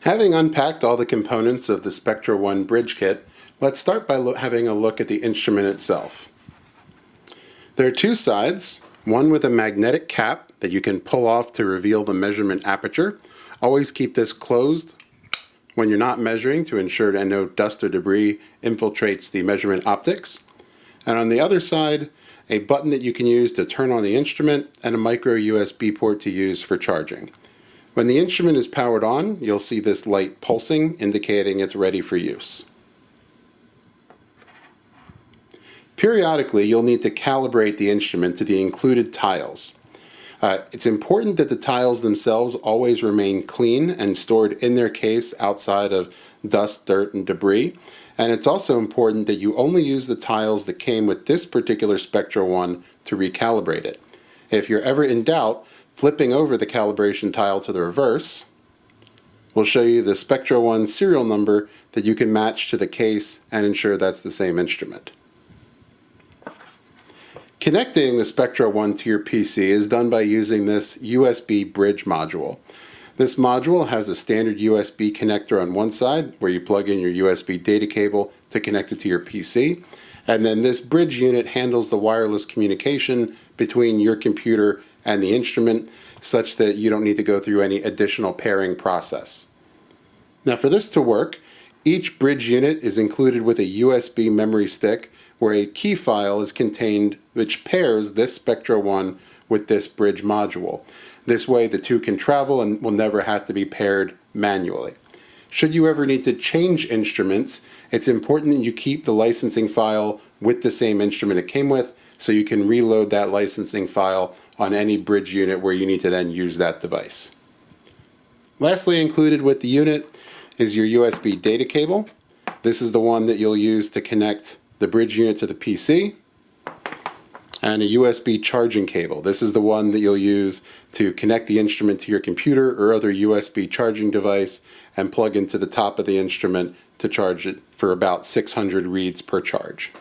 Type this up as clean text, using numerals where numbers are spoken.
Having unpacked all the components of the Spectro 1 bridge kit, let's start by having a look at the instrument itself. There are two sides, one with a magnetic cap that you can pull off to reveal the measurement aperture. Always keep this closed when you're not measuring to ensure that no dust or debris infiltrates the measurement optics. And on the other side, a button that you can use to turn on the instrument and a micro USB port to use for charging. When the instrument is powered on, you'll see this light pulsing, indicating it's ready for use. Periodically, you'll need to calibrate the instrument to the included tiles. It's important that the tiles themselves always remain clean and stored in their case outside of dust, dirt, and debris. And it's also important that you only use the tiles that came with this particular Spectro 1 to recalibrate it. If you're ever in doubt, flipping over the calibration tile to the reverse will show you the Spectro 1 serial number that you can match to the case and ensure that's the same instrument. Connecting the Spectro 1 to your PC is done by using this USB bridge module. This module has a standard USB connector on one side where you plug in your USB data cable to connect it to your PC, and then this bridge unit handles the wireless communication between your computer and the instrument such that you don't need to go through any additional pairing process. Now for this to work, each bridge unit is included with a USB memory stick where a key file is contained which pairs this Spectro 1 with this bridge module. This way the two can travel and will never have to be paired manually. Should you ever need to change instruments, it's important that you keep the licensing file with the same instrument it came with so you can reload that licensing file on any bridge unit where you need to then use that device. Lastly, included with the unit is your USB data cable. This is the one that you'll use to connect the bridge unit to the PC, and a USB charging cable. This is the one that you'll use to connect the instrument to your computer or other USB charging device and plug into the top of the instrument to charge it for about 600 reads per charge.